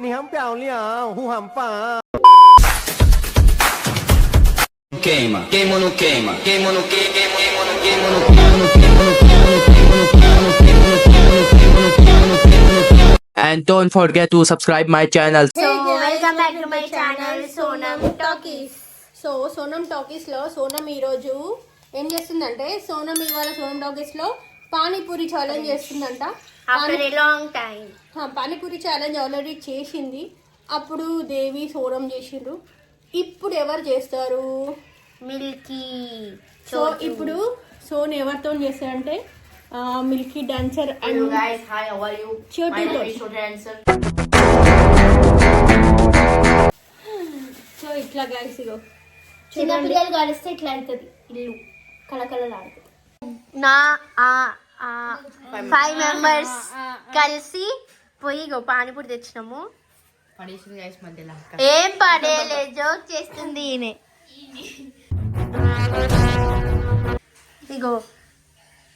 你很漂亮，我很棒。Queima, queima no queima, queima no queima, queima no queima no queima. And don't forget to subscribe my channel. So welcome back to my channel Sonam Talkies. So Sonam టాకీస్లో సోనం ఈరోజు ఏం చేస్తుందంటే సోనం ఇవాళ సోనం టాకీస్లో panipuri challenge చేస్తుందంట. After a long time panipuri challenge already చేసింది. అప్పుడు దేవి సోనం చేసిండ్రు. ఇప్పుడు ఎవరు చేస్తారు? మిల్కీ. సో ఇప్పుడు సోన్ ఎవరితో చేస్తారంటే Milky dancer and guys hi how are you my name is Chotu dancer. So ఇట్లా గైస్ ఇగో చిన్న పిల్లలు కలిస్తే ఇట్లా అవుతుంది, ఇల్లు కళకళలాడుతుంది. నా 5 మెంబర్స్ కలిసి పోయి పానీపూరి తెచ్చినాము. ఏం పడేలే, జోక్ చేస్తుంది ఈయనే. ఇగో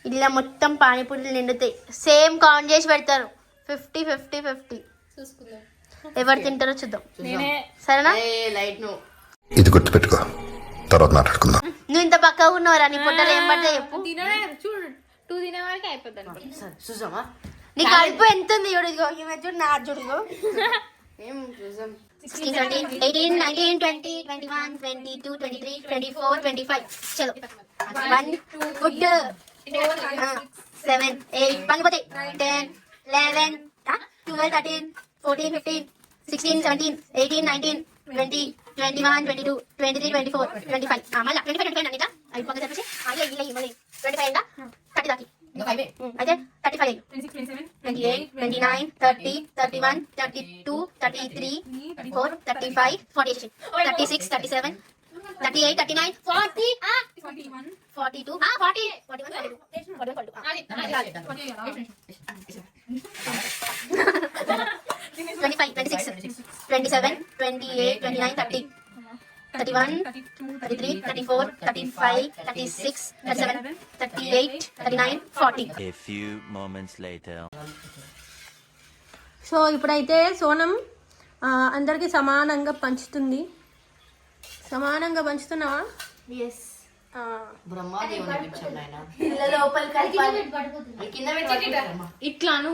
ఇలా మొత్తం పానీపూరీలు నిండుతాయి. సేమ్ కౌంట్ చేసి పెడతారు. 50-50-50 ఎవరు తింటారో చూద్దాం. సరేనా? ఇది గుర్తుపెట్టుకో, తర్వాత మాట్లాడుకుందాం. నువ్వు ఇంత పక్కగా ఉన్నావురా, నీ పొట్టలు ఏం పడతాయి చెప్పు. నీ కడుపు ఎంత ఉంది చూడు. ఇదిగో ఈమె చూడు, నా చూడు. 16, 17, 18, 19, 20, 21, 22, 23, 24, 25. చలో 1 గుడ్ 7 8 పనిపోతే 10 11 12 13 14 15 16 17 18 19 20 21 22 23 24 25. మళ్ళీ 25 25 అనిదా అయిపోక చెప్పేసి మళ్ళీ మళ్ళీ 25 అంట 30 దాకి అయితే 35 28 29 30 31 32 33 34 35 46 36 37 38 39 40 41 42 40 41 42 25 26 27 28 29 30 31 33 34 35 36 37 38 39 40. A few moments later. So ఇప్పుడైతే సోనం అందరికి సమానంగా పంచుతుంది. సమానంగా పంచుతున్నావా? ఎస్. ఇట్లాను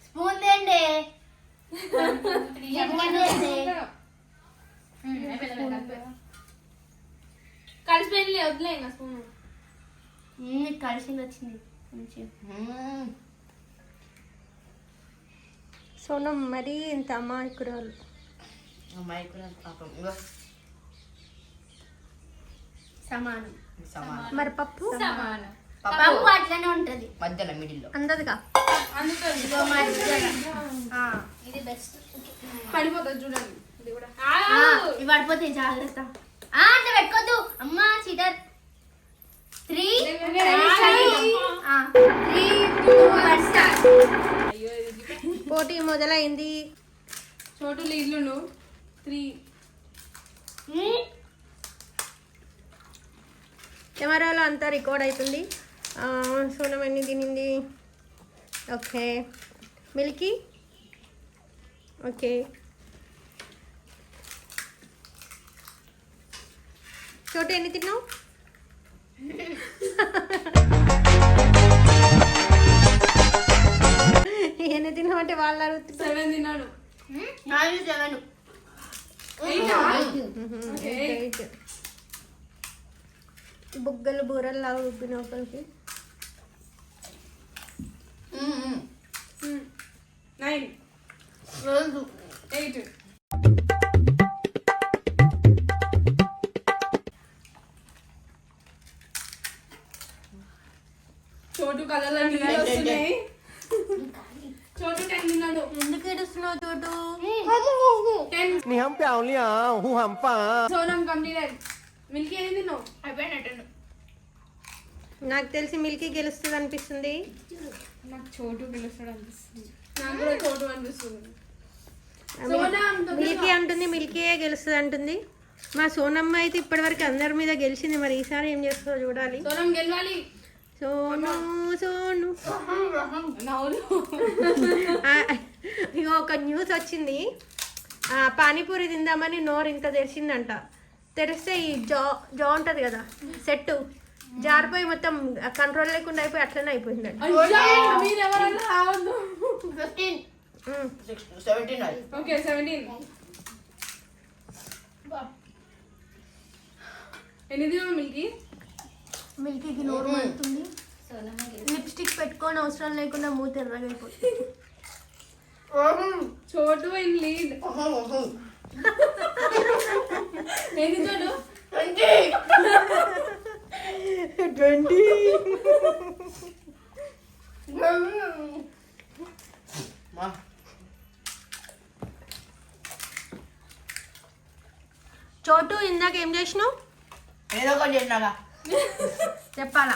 స్పూన్ తేండి. కలిసిపోయింది వదిలే ఇంకా స్పూన్. కలిసింది వచ్చింది. సోనం మరీ ఇంత అమాయకురాలు. సమానం. మరి పప్పు పప్పు అట్లనే ఉంటది మధ్యలో మిడిల్ లో అందదుగా. ఇది బెస్ట్. పడిపోతుంది చూడండి. ఇవి పడిపోతాయి, జాగ్రత్త. అంటే పెట్టుకోద్దు అమ్మా, చీటర్. 3 పోటీ మొదలైంది. చోటు లీడ్లు 3. కెమెరాలో అంతా రికార్డ్ అవుతుంది. సోనం ఎన్ని తినింది? ఓకే. Milky okay. చోటు ఎన్ని తిన్నావు? ఎన్ని తిన్నావు అంటే వాళ్ళు అడుగుతున్నారు. 7 తిన్నాడు. 7 8 బుగ్గలు బూరలు లాగా ఉబ్బిన ఒకరికి. 9 8 చోటు కలర్లు వస్తున్నాయి. చోటు 10 తిన్నాడు. ఎందుకు ఏడుస్తున్నావు చోటు? 10.你很漂亮，我很棒。 సోనం కంప్లీట్. మిల్కీ ఏం తిన్నావు? అయిపోయినట్టు. నాకు తెలిసి మిల్కీ గెలుస్తుంది అనిపిస్తుంది. నాకు చోటు గెలుస్తాడు అనిపిస్తుంది. నాకు కూడా చోటు అనిపిస్తుంది. మిల్కీ అంటుంది మిల్కీయే గెలుస్తుంది అంటుంది. మా సోనమ్మ అయితే ఇప్పటివరకు అందరి మీద గెలిచింది, మరి ఈసారి ఏం చేస్తుందో చూడాలి. సోనం గెలవాలి. సోను సోను ఇగో ఒక న్యూస్ వచ్చింది. పానీపూరి తిందామని నోరు ఇంత తెరిచిందంట. తెరిస్తే ఈ జా ఉంటుంది కదా సెట్టు జారిపోయి మొత్తం కంట్రోల్ లేకుండా అయిపోయి అట్లనే అయిపోయిందంట. మీరు ఎవరన్నా రావద్దు. 15 17 ఓకే 17. ఎన్ని తిన్నావు మిల్కీ? మిల్కీకి నోరు మండుతుంది. లిప్స్టిక్ పెట్టుకొని అవసరం లేకుండా మూత ఎర్రగా అయిపోతుంది. చోటు ఇన్ లీడ్. ఎన్ని చోటు? 20. చోటు ఇందాక ఏం చేసినావు? ఏదో ఒకటి చేసినాగా. చెప్పాలా?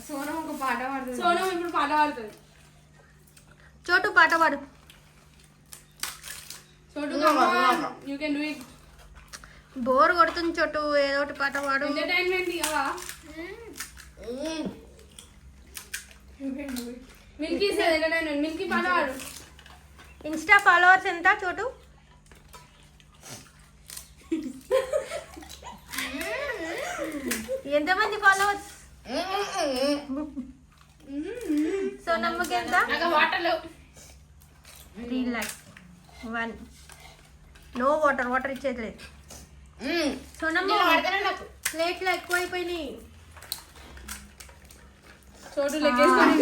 సోనం ఒక పాట పాడుతుంది. సోనం ఇప్పుడు పాట పాడుతుంది. చోటు పాట పాడు. చోటు you can do it. Bore కొడుతుంది చోటు, ఏదో ఒకటి పాట పాడు. ఎంటర్టైన్మెంట్ ఇవ్వవా? Milky sir entertainment. మిల్కీ పాట పాడు. ఇన్స్టా ఫాలోవర్స్ ఎంత చోటు? ఎంతమంది ఫాలోవర్స్? సోనమ్మకి ఎంత? నాకు వాటర్లో 3 lakhs. 1. నో వాటర్, వాటర్ ఇచ్చేది లేదు. సోనమ్మ ప్లేట్లు ఎక్కువైపోయినాయి. చోటు లెక్కేసుకొని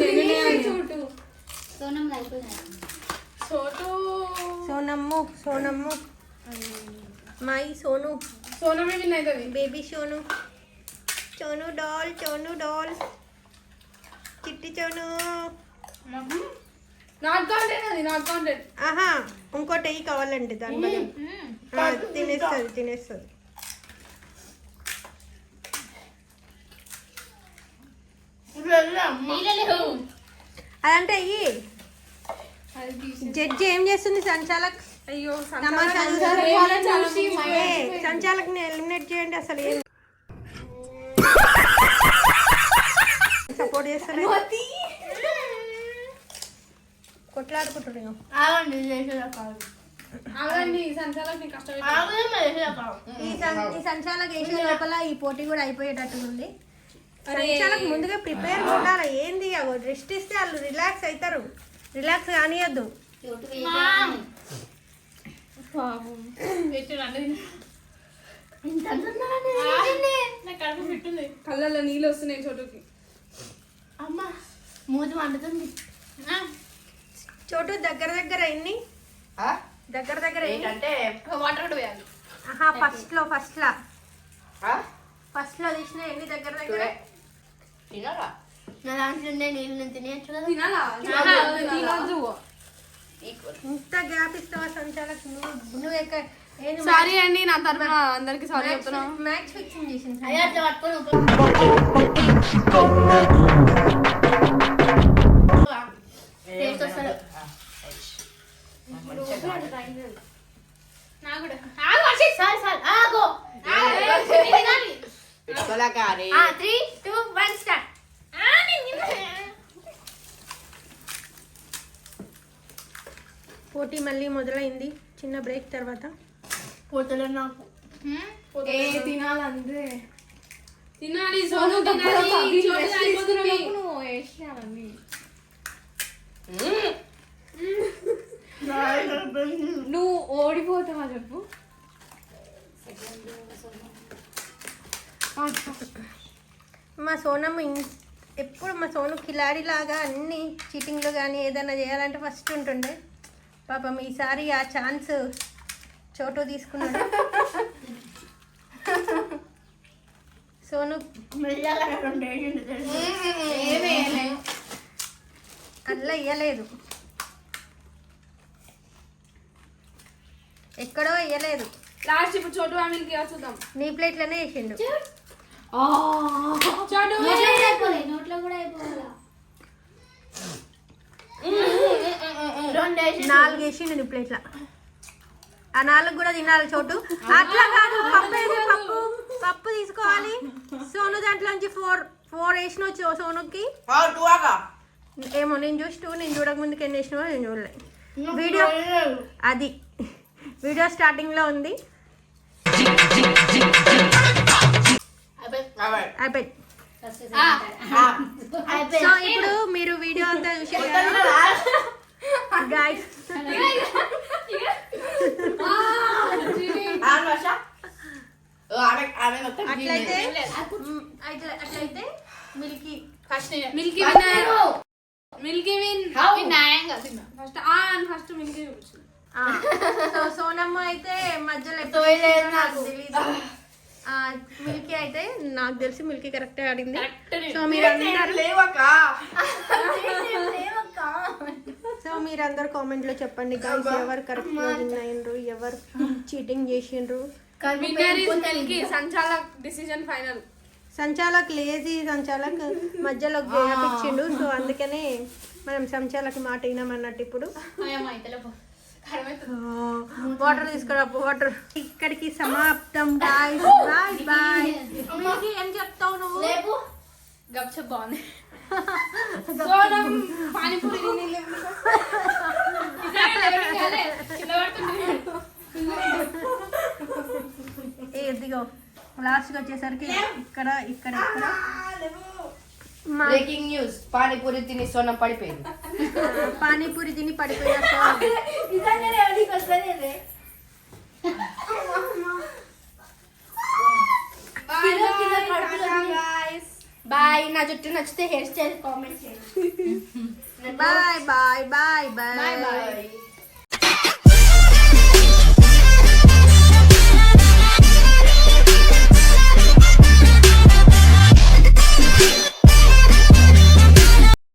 చోటు సోనం అయిపోయింది. చోటు సోనమ్ము సోనమ్ము మై సోను సోనమే విన్ అవుతుంది. బేబీ సోను చోను డాల్ చోను డాల్ చిట్టి చోను. నాట్ కౌంటెడ్ అది, నాట్ కౌంటెడ్. ఆహా ఇంకోటి అయ్యి కావాలంటే దాని బదులు తినేస్తుంది తినేస్తుంది. అదంటే అయ్యి జడ్జి ఏం చేస్తుంది? సంచాలక్. అయ్యో తమాషా సంచాలక్ ని ఎలిమినేట్ చేయండి. అసలు ఏం సపోర్ట్ చేస్తారు, కొట్లాడుకుంటున్నాను. ఆగండి సంచాలకి కష్టం. ఈ సంచాలక్ వేసే లోపల ఈ పోటీ కూడా అయిపోయేటట్టుంది. సంచాలక్ ముందుగా ప్రిపేర్ ఉండాలి. ఏంది రెస్ట్ ఇస్తే వాళ్ళు రిలాక్స్ అవుతారు. రిలాక్స్ కానియద్దు. కళ్ళల్లో నీళ్ళు వస్తున్నాయి చోటుకి. అమ్మా మూతి వండుతుంది. చోటు దగ్గర దగ్గర ఎన్ని దగ్గర దగ్గర ఏంటంటే వాటర్ కూడా వేయాలి. ఆహా ఫస్ట్ లో తీసిన ఎన్ని దగ్గర దగ్గర? తినరా? నా దాంట్లో నీళ్ళు తినేయచ్చు కదా. తినాలా? తినొద్దు. ఇంత గ్యాప్ ఇస్తావా సంచాలక్? నువ్వు ఎక్కడ సారీ అండి నా తరఫున అందరికి సారీ చెప్తున్నాను. మ్యాచ్ ఫిక్సింగ్ చేసింది. అయ్యా అట్లా పట్టుకొని టేస్ట్ వస్తుంది. కళాకారి 3, 2, 1 స్టార్ట్. పోటీ మళ్ళీ మొదలైంది చిన్న బ్రేక్ తర్వాత. పోతలే నాకు. తినాలి అంతే. తినాలి సోను తినాలి. చోటు అయిపోతుంది. నువ్వు ఓడిపోతావా చెప్పు. మా సోనమ్మ ఎప్పుడు మా సోను కిలాడి లాగా అన్ని చీటింగ్లు కానీ ఏదైనా చేయాలంటే ఫస్ట్ ఉంటుండే. పాపం ఈసారి ఆ ఛాన్స్ చోటు తీసుకున్నాడు. సోను అట్లా ఇయ్యలేదు, ఎక్కడో ఇయ్యలేదు. లాస్ట్ ఇప్పుడు చోటు ఆమెకి చూద్దాం. నీ ప్లేట్లోనే వేసిండు. చోటు నోట్లో కూడా అయిపోవాలా? 4 వేసిండు నీ ప్లేట్ల. ఆ 4 కూడా తినాలి చోటు. అట్లా కాదు నుంచి 4 వేసిన సోనుకి. టూ ఆగా ఏమో నేను చూసి 2 నేను చూడక ముందుకు ఎన్ని వేసినావో నేను చూడలే. వీడియో అది వీడియో స్టార్టింగ్లో ఉంది. అయిపోయి. సో ఇప్పుడు మీరు వీడియో అంతా చూసారు గాయ్స్. అట్లయితే Milky first Milky winner. Milky win న్యాయంగా ఫస్ట్ మిల్కీ చూపించింది. సో సోనమ్మ అయితే మధ్యలో నాకు తెలీదు. మిల్కీ అయితే నాకు తెలిసి మిల్కీ కరెక్ట్ ఆడింది. సో మీరందరూ కామెంట్ లో చెప్పండి గాయ్స్, ఎవరు కరెక్ట్ విన్ అయ్యిండ్రు, ఎవరు చీటింగ్ చేసిండ్రు. సంచాలక్ డిసిజన్ ఫైనల్. సంచాలక్ లేజీ సంచాలక్ మధ్యలో గ్యాప్ ఇచ్చిండు. సో అందుకనే మనం సంచాలక్ మాట వినామన్నట్టు. ఇప్పుడు వాటర్ తీసుకురా, వాటర్. ఇక్కడికి సమాప్తం గాయ్స్. Bye bye. ఏం చెప్తావు నువ్వు? గప్చప్ బాగుంది. సోనం పానీపూరి ఇదిగో లాస్ట్ వచ్చేసరికి ఇక్కడ ఇక్కడ ఇక్కడ బ్రేకింగ్ న్యూస్, పానీపూరి తిని సోనం పడిపోయింది. పానీపూరి తిని పడిపోయిన బాయ్. నా జుట్టు నచ్చితే హెయిర్ స్టైల్ కామెంట్ చేయండి. Bye bye bye bye bye.